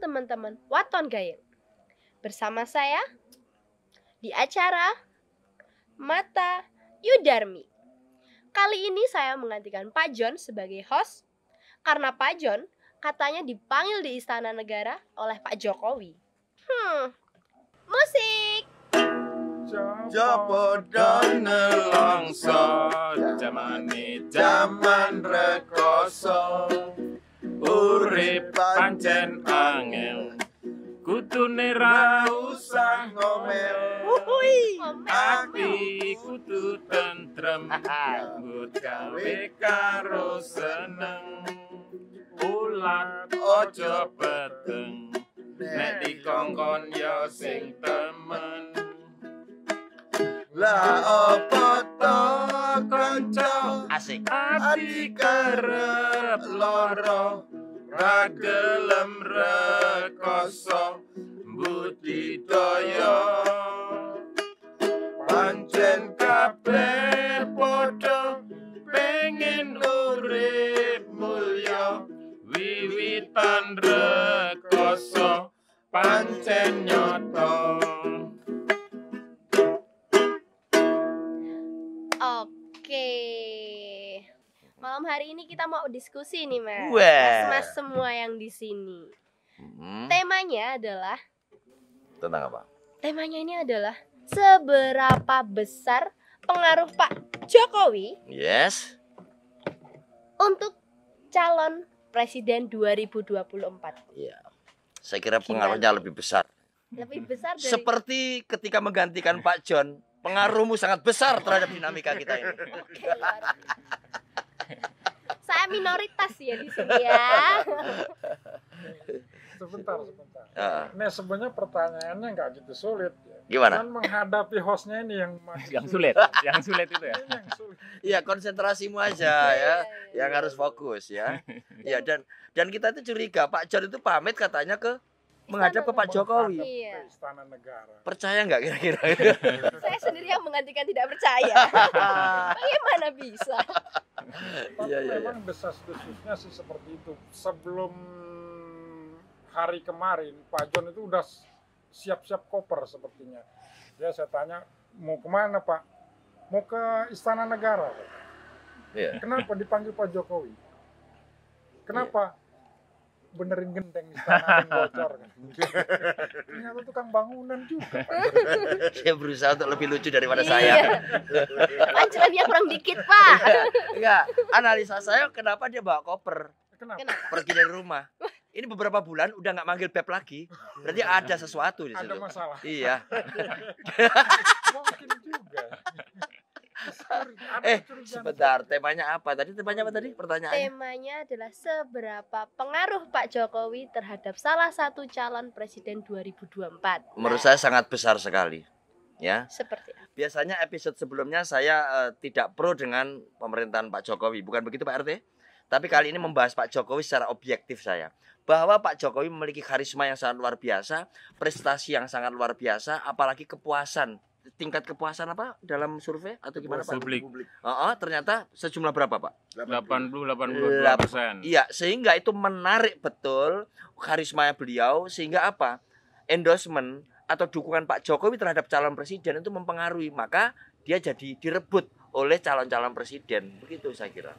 teman-teman Waton Gayeng. Bersama saya di acara Mata Yudarmi. Kali ini saya menggantikan Pak John sebagai host karena Pak John katanya dipanggil di Istana Negara oleh Pak Jokowi. Musik. Jopo don nelongso jaman rekoso urip pancen angel kutune ra usah ngomel ati kudu tentrem but gawe karo seneng ulat ojo peteng nek dikongkon yo sing temen. Lah opo to kanca Asik. ati kerep loro ra gelem rekoso budidaya pancen kabeh padha pengen urip mulya wiwitan rekoso pancen nyoto. Oke. Malam hari ini kita mau diskusi nih, Mas. Wah. Mas semua yang di sini. Temanya adalah Tentang apa? Temanya ini adalah seberapa besar pengaruh Pak Jokowi Yes. untuk calon presiden 2024. Iya. Saya kira pengaruhnya lebih besar. Lebih besar dari Seperti ketika menggantikan Pak John, pengaruhmu sangat besar terhadap dinamika kita ini. Oke, luar biasa. Saya minoritas ya di sini ya. Sebentar. Ah. Ini sebenarnya pertanyaannya nggak gitu sulit. Gimana? Kan menghadapi hostnya ini yang sulit itu ya. Ini yang sulit. Iya, konsentrasimu aja ya, yang harus fokus ya. Iya, dan kita itu curiga Pak John itu pamit katanya ke menghadap ke Pak Jokowi. Iya. Ke Istana Negara. Percaya nggak kira-kira? Saya sendiri yang menggantikan tidak percaya. Bagaimana bisa? Tapi Iya. memang desas-desusnya sih seperti itu. Sebelum hari kemarin Pak John itu udah siap-siap koper sepertinya. Ya saya tanya, mau kemana Pak? Mau ke Istana Negara. Iya. Kenapa dipanggil Pak Jokowi? Kenapa? Benerin genteng istana yang bocor kan? Ternyata tukang bangunan juga Pak. Dia berusaha untuk lebih lucu daripada Iya. saya. Pancelannya kurang dikit, Pak. Enggak, analisa saya kenapa dia bawa koper Kenapa? Kenapa? pergi dari rumah. Ini beberapa bulan udah nggak manggil Beb lagi. Berarti ada sesuatu di situ. Ada masalah. Iya. Mungkin juga. Sebentar, temanya apa? Temanya apa tadi? Pertanyaannya. Temanya adalah seberapa pengaruh Pak Jokowi terhadap salah satu calon presiden 2024. Menurut saya sangat besar sekali. Ya. Seperti apa? Biasanya episode sebelumnya saya tidak pro dengan pemerintahan Pak Jokowi. Bukan begitu Pak RT? Tapi kali ini membahas Pak Jokowi secara objektif saya. Bahwa Pak Jokowi memiliki karisma yang sangat luar biasa, prestasi yang sangat luar biasa, apalagi kepuasan. Tingkat kepuasan apa dalam survei atau gimana Pak? Publik. Ternyata sejumlah berapa Pak? 80-82%. Iya, sehingga itu menarik betul karisma beliau, sehingga apa? Endorsement atau dukungan Pak Jokowi terhadap calon presiden itu mempengaruhi, maka dia jadi direbut oleh calon-calon presiden. Begitu saya kira.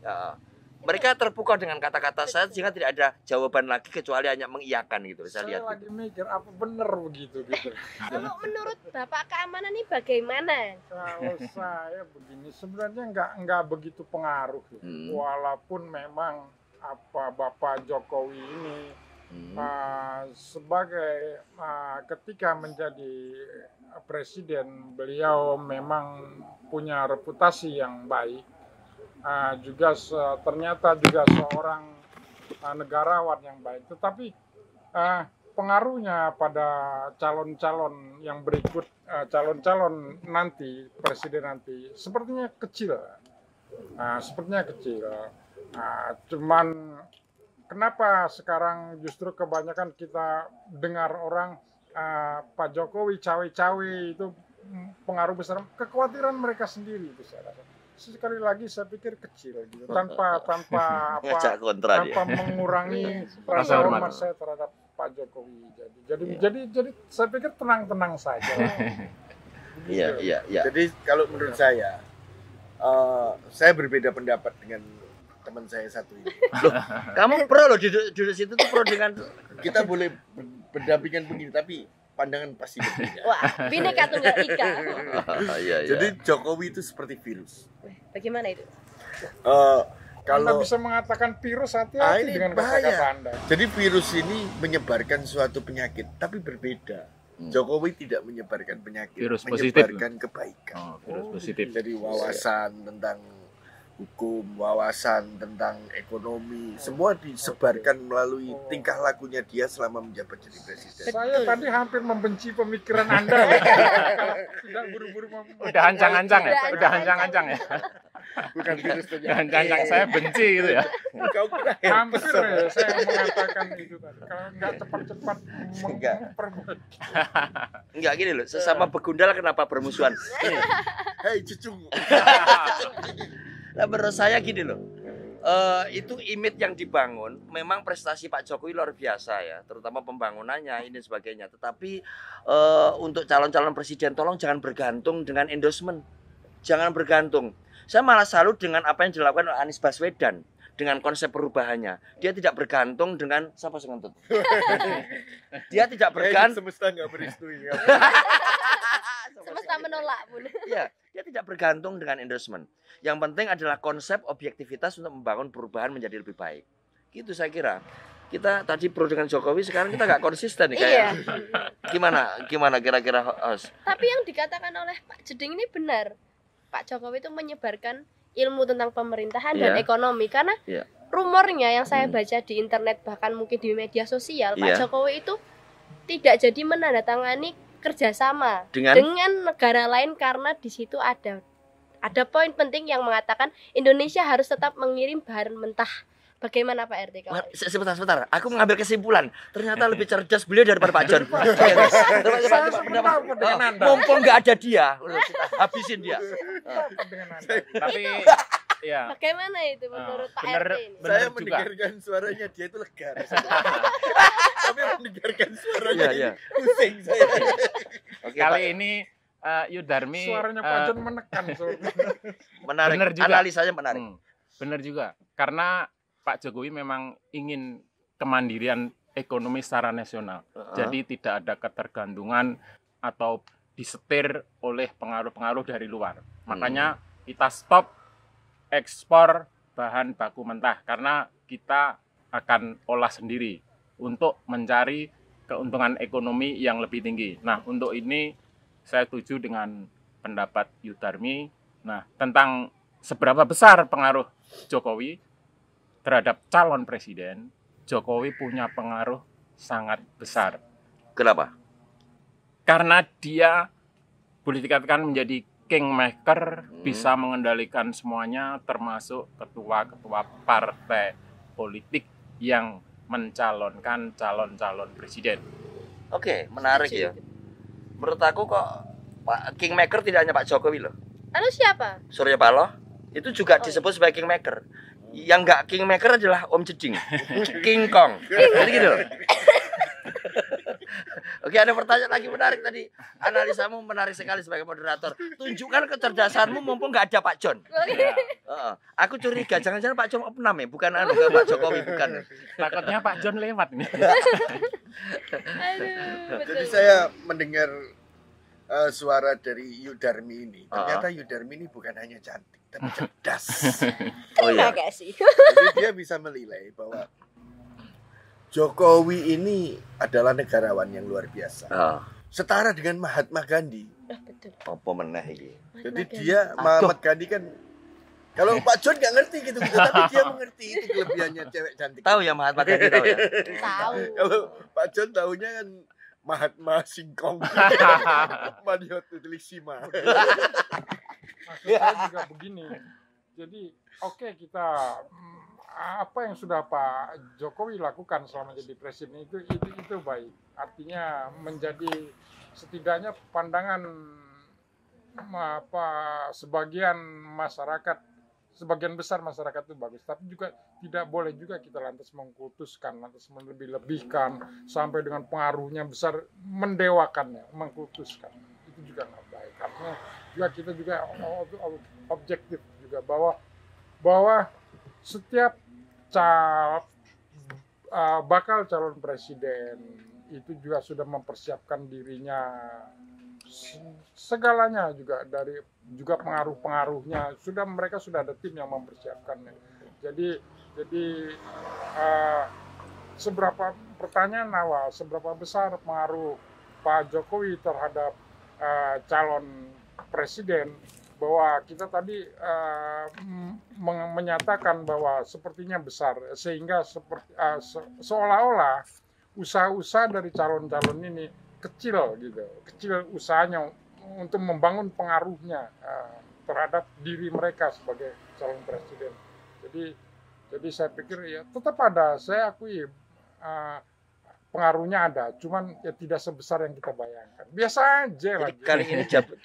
Ya, mereka terpukau dengan kata-kata saya sehingga tidak ada jawaban lagi kecuali hanya mengiyakan gitu. Saya lihat lagi gitu. mikir apa bener begitu gitu. Kalau menurut Bapak keamanan ini bagaimana? Kalau saya begini sebenarnya nggak begitu pengaruh. Walaupun memang apa Bapak Jokowi ini sebagai ketika menjadi presiden beliau memang punya reputasi yang baik. Juga ternyata juga seorang negarawan yang baik, tetapi pengaruhnya pada calon-calon yang berikut, calon-calon nanti presiden nanti sepertinya kecil, cuman kenapa sekarang justru kebanyakan kita dengar orang Pak Jokowi cawe-cawe itu pengaruh besar, kekhawatiran mereka sendiri itu saya rasa. Sekali lagi saya pikir kecil gitu, tanpa Ngajak kontra dia. mengurangi Rasa rasa hormat hormat saya terhadap Pak Jokowi. Jadi saya pikir tenang-tenang saja. Iya. Jadi kalau menurut saya berbeda pendapat dengan teman saya satu ini. Loh, kamu pro loh duduk situ tuh pro dengan Kita boleh berdampingan begini, tapi pandangan pasti berbeda. Wah, Bhinneka Tunggal Ika. Iya. Jadi Jokowi itu seperti virus. Bagaimana itu? Anda Kalau bisa mengatakan virus, hati-hati ini dengan bahaya. kata-kata Anda. Jadi virus ini menyebarkan suatu penyakit, tapi berbeda. Jokowi tidak menyebarkan penyakit, Virus positif. menyebarkan kebaikan. Oh, virus positif. Jadi wawasan tentang hukum, wawasan tentang ekonomi, semua disebarkan melalui tingkah lakunya dia selama menjabat jadi presiden. Saya tadi hampir membenci pemikiran Anda. Tidak buru-buru Udah ancang-ancang ya? Udah ancang-ancang ya? Bukan virus Udah penyakit. ancang-ancang, saya benci gitu ya. Kau kira hampir herpes. ya, saya mengatakan itu tadi. Kalau nggak cepat-cepat Enggak. memperbaiki. enggak gini loh, sesama begundal kenapa bermusuhan? Hei cucu. Nah, menurut saya gini loh, itu image yang dibangun, memang prestasi Pak Jokowi luar biasa ya, terutama pembangunannya ini sebagainya. Tetapi untuk calon-calon presiden, tolong jangan bergantung dengan endorsement, jangan bergantung. Saya malah salut dengan apa yang dilakukan oleh Anies Baswedan dengan konsep perubahannya. Dia tidak bergantung dengan siapa sengentut. Dia tidak bergantung. Semesta nggak merestui. Semesta menolak pun. Iya, dia tidak bergantung dengan endorsement. Yang penting adalah konsep objektivitas untuk membangun perubahan menjadi lebih baik. Gitu saya kira. Kita tadi pro dengan Jokowi, sekarang kita nggak konsisten nih kayak. Iya. Gimana kira-kira host? Tapi yang dikatakan oleh Pak Jeding ini benar. Pak Jokowi itu menyebarkan ilmu tentang pemerintahan dan Iya. ekonomi karena Iya. rumornya yang saya baca di internet bahkan mungkin di media sosial, Pak Iya. Jokowi itu tidak jadi menandatangani kerjasama Dengan? dengan negara lain karena di situ ada poin penting yang mengatakan Indonesia harus tetap mengirim bahan mentah. Bagaimana Pak RT kalau itu? Sebentar. Aku mengambil kesimpulan. Ternyata lebih cerdas beliau daripada Pak John. Saya sependapat dengan Anda. Mumpung nggak ada dia, kita habisin dia. Dengan Anda. Tapi ya, Bagaimana itu menurut Pak bener. RT ini? Benar Saya juga. mendengarkan suaranya dia itu lega. Tapi mendengarkan suaranya Iya. ini pusing saya. Oke, kali Pak. ini Yudarmi Suaranya Pak John menekan. Menarik. bener juga. Analisanya menarik. Benar juga, karena Pak Jokowi memang ingin kemandirian ekonomi secara nasional. Jadi tidak ada ketergantungan atau disetir oleh pengaruh-pengaruh dari luar. Makanya kita stop ekspor bahan baku mentah karena kita akan olah sendiri untuk mencari keuntungan ekonomi yang lebih tinggi. Nah, untuk ini saya setuju dengan pendapat Yudarmi. Nah, tentang seberapa besar pengaruh Jokowi terhadap calon presiden, Jokowi punya pengaruh sangat besar. Kenapa? Karena dia boleh dikatakan menjadi kingmaker, bisa mengendalikan semuanya, termasuk ketua-ketua partai politik yang mencalonkan calon-calon presiden. Oke, menarik ya. Menurut aku kok Pak Kingmaker tidak hanya Pak Jokowi loh. Lalu siapa? Surya Paloh itu juga disebut sebagai Kingmaker. Yang nggak Kingmaker adalah Om Jeding, King Kong. Jadi gitu loh. Oke, ada pertanyaan lagi menarik tadi. Analisamu menarik sekali sebagai moderator. Tunjukkan kecerdasanmu mumpung nggak ada Pak John. Aku curiga, jangan-jangan Pak John opnam ya, bukan Pak Jokowi, bukan. Takutnya Pak John lewat nih. Aduh, betul. Jadi saya mendengar suara dari Yudarmi ini. Ternyata Yudarmi ini bukan hanya cantik, tapi cerdas. Oh iya. Terima kasih. Jadi dia bisa menilai bahwa Jokowi ini adalah negarawan yang luar biasa. Setara dengan Mahatma Gandhi. Betul. Apa meneh iki? Jadi dia Mahatma Gandhi kan, kalau Pak John nggak ngerti gitu, tapi dia mengerti itu kelebihannya cewek cantik. Tahu ya Mahatma Gandhi tahu ya? Tahu. Kalau Pak John tahunya kan Mahatma Singkong, Madiot Utilisima. Maksud saya juga begini. Jadi oke, kita apa yang sudah Pak Jokowi lakukan selama jadi presiden itu baik. Artinya menjadi setidaknya pandangan sebagian masyarakat sebagian besar masyarakat itu bagus, tapi juga tidak boleh juga kita lantas mengkultuskan, lantas melebih-lebihkan sampai dengan pengaruhnya besar, mendewakannya, mengkultuskan. Itu juga nggak baik. Artinya juga kita juga objektif juga bahwa setiap bakal calon presiden itu juga sudah mempersiapkan dirinya segalanya, juga dari juga pengaruh-pengaruhnya mereka sudah ada tim yang mempersiapkannya. Jadi seberapa pertanyaan awal, seberapa besar pengaruh Pak Jokowi terhadap calon presiden, bahwa kita tadi menyatakan bahwa sepertinya besar, sehingga seolah-olah usaha-usaha dari calon-calon ini kecil usahanya untuk membangun pengaruhnya terhadap diri mereka sebagai calon presiden. Jadi saya pikir ya tetap ada, saya akui pengaruhnya ada, cuman ya tidak sebesar yang kita bayangkan. Biasa aja lah.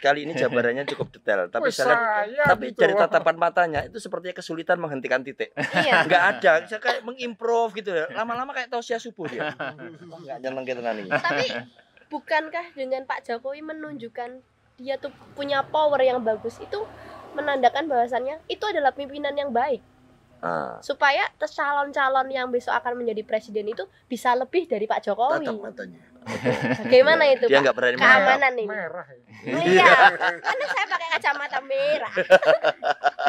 Kali ini jabarannya cukup detail, tapi tapi gitu. dari tatapan matanya itu sepertinya kesulitan menghentikan titik. Iya. Nggak ada, saya kayak mengimprove gitu ya. Lama-lama kayak tausiah subuh dia. Nggak nyeneng gitu nanti. Tapi bukankah dengan Pak Jokowi menunjukkan dia tuh punya power yang bagus, itu menandakan bahwasannya itu adalah pimpinan yang baik. Supaya calon-calon yang besok akan menjadi presiden itu bisa lebih dari Pak Jokowi. Tatap matanya. Bagaimana itu Dia Pak? nggak berani Keamanan nih. Merah ya. Iya, karena saya pakai kacamata merah.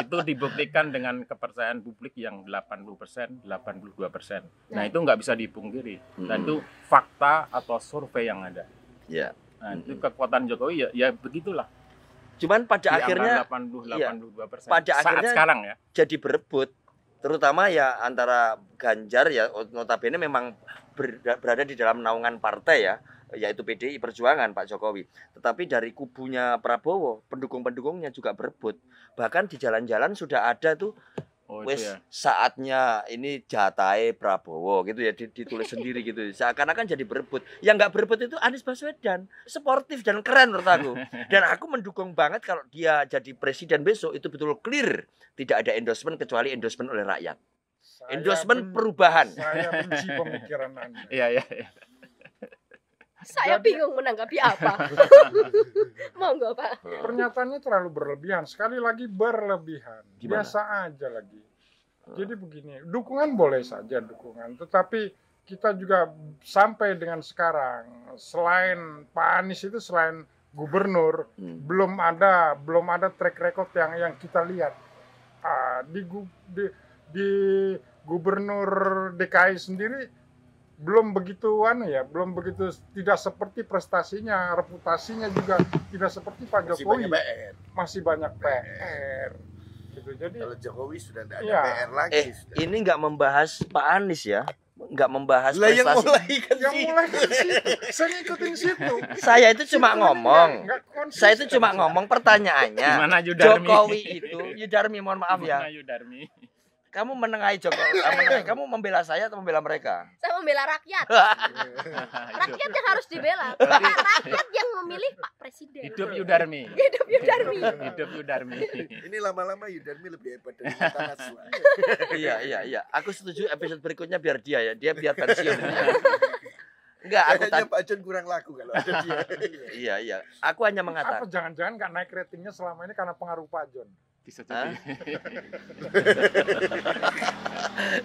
Itu dibuktikan dengan kepercayaan publik yang 80%, 82%. Nah, itu nggak bisa dipungkiri. Dan itu fakta atau survei yang ada. Ya. Nah, itu kekuatan Jokowi ya begitulah. Cuman pada Di akhirnya 80-82%. pada saat akhirnya sekarang ya. jadi berebut, terutama ya antara Ganjar ya, notabene memang berada di dalam naungan partai ya, yaitu PDI Perjuangan Pak Jokowi. Tetapi dari kubunya Prabowo, pendukung-pendukungnya juga berebut. Bahkan di jalan-jalan sudah ada tuh wes Ya. saatnya ini jatahe Prabowo gitu ya, ditulis sendiri gitu. Seakan-akan jadi berebut. Yang nggak berebut itu Anies Baswedan, sportif dan keren menurut aku. Dan aku mendukung banget kalau dia jadi presiden besok, itu betul clear tidak ada endorsement kecuali endorsement oleh rakyat. Endorsement perubahan. Saya benci pemikiran Anda. Iya. Saya bingung menanggapi apa. Monggo Pak. Pernyataannya terlalu berlebihan, sekali lagi berlebihan. Gimana? Biasa aja lagi. Jadi begini, dukungan boleh saja dukungan, tetapi kita juga sampai dengan sekarang, selain Pak Anies itu selain gubernur, belum ada track record yang kita lihat. Di gubernur DKI sendiri belum begitu tidak seperti prestasinya, reputasinya juga tidak seperti Pak Jokowi. Masih banyak PR. Gitu. Jadi Kalau Jokowi sudah tidak ada Iya. PR lagi. sudah. Ini nggak membahas Pak Anies ya, nggak membahas Lah yang prestasi. mulai kan yang sih. mulai dari situ, saya ngikutin situ. Saya itu cuma ngomong. Nggak konsisten. Saya itu cuma ngomong, pertanyaannya. Gimana Yudarmi? Jokowi itu, Yudarmi mohon maaf ya. Gimana Yudarmi? Kamu menengahi Jokowi, kamu membela saya atau membela mereka? Saya membela rakyat. Itu. Rakyat yang harus dibela. Bukan rakyat yang memilih Pak Presiden. Hidup Yudarmi. Hidup Yudarmi. Hidup Yudarmi. Ini lama-lama Yudarmi lebih hebat dari Mata Najwa. Iya. Aku setuju episode berikutnya biar dia biar pensiun. Enggak, aku Kayaknya Pak John kurang laku kalau ada dia. Iya. Aku hanya Apa mengatakan. jangan-jangan nggak naik ratingnya selama ini karena pengaruh Pak John? Bisa jadi.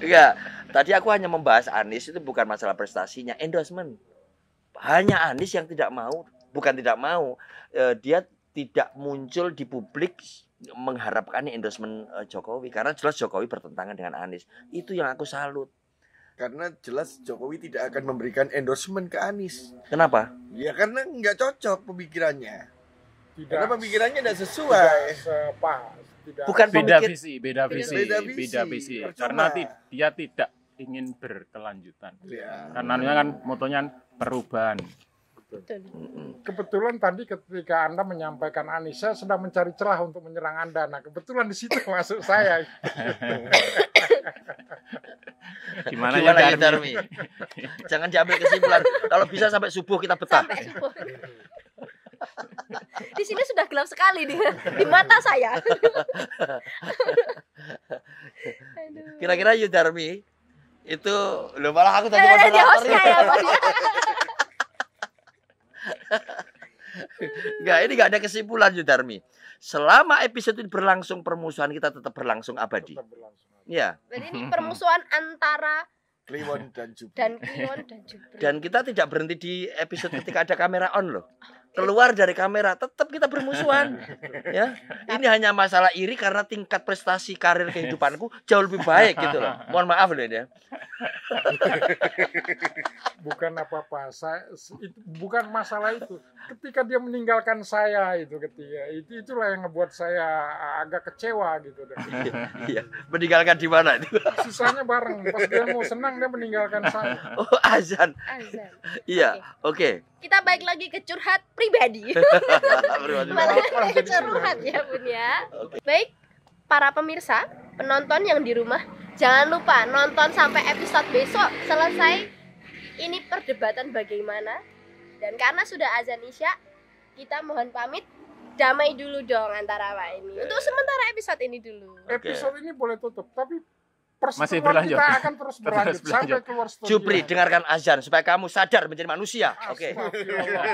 Enggak, tadi aku hanya membahas Anies itu bukan masalah prestasinya, endorsement. Hanya Anies yang bukan tidak mau, dia tidak muncul di publik mengharapkan endorsement Jokowi karena jelas Jokowi bertentangan dengan Anies. Itu yang aku salut. Karena jelas Jokowi tidak akan memberikan endorsement ke Anies. Kenapa? Ya karena nggak cocok pemikirannya. Tidak Karena pemikirannya tidak sesuai. tidak Bukan Beda pemikir. visi. Beda visi. Percuma. Karena dia tidak ingin berkelanjutan. Ya. Karena kan motonya perubahan. Betul. Kebetulan tadi ketika Anda menyampaikan Anies, saya sedang mencari celah untuk menyerang Anda. Nah, kebetulan di situ masuk saya. Gimana Gimana Yudarmi? Yudarmi? Jangan diambil kesimpulan. Kalau bisa sampai subuh kita betah. Sampai subuh. Di sini sudah gelap sekali di mata saya. Kira-kira Yudarmi itu lo malah aku tadi Dia moderator. hostnya ya, Bos. Enggak, ini enggak ada kesimpulan Yudarmi. Selama episode ini berlangsung, permusuhan kita tetap berlangsung abadi. Tetap berlangsung. Ya. Berarti ini permusuhan antara Kliwon dan Jupri. Kliwon dan Jupri. Dan kita tidak berhenti di episode ketika ada kamera on loh. Keluar dari kamera tetap kita bermusuhan. Ya. Ini hanya masalah iri karena tingkat prestasi karir kehidupanku jauh lebih baik gitu loh. Mohon maaf loh ya. Bukan apa-apa, bukan masalah itu. Ketika dia meninggalkan saya itulah yang ngebuat saya agak kecewa gitu. Iya, meninggalkan di mana itu? Sisanya bareng, pas dia mau senang dia meninggalkan saya. Oh, azan. Azan. Iya, oke. Kita balik lagi ke curhat pribadi. Malah ke curhat ya Bun ya. Baik, para pemirsa, penonton yang di rumah, jangan lupa nonton sampai episode besok selesai. Ini perdebatan bagaimana. Dan karena sudah azan Isya, kita mohon pamit. Damai dulu dong antara Pak ini. Untuk sementara episode ini dulu. Episode ini boleh tutup, tapi Masih perseteruan berlanjut. kita akan terus berlanjut sampai keluar studio. Jupri, dengarkan azan supaya kamu sadar menjadi manusia. Oke. Astagfirullah.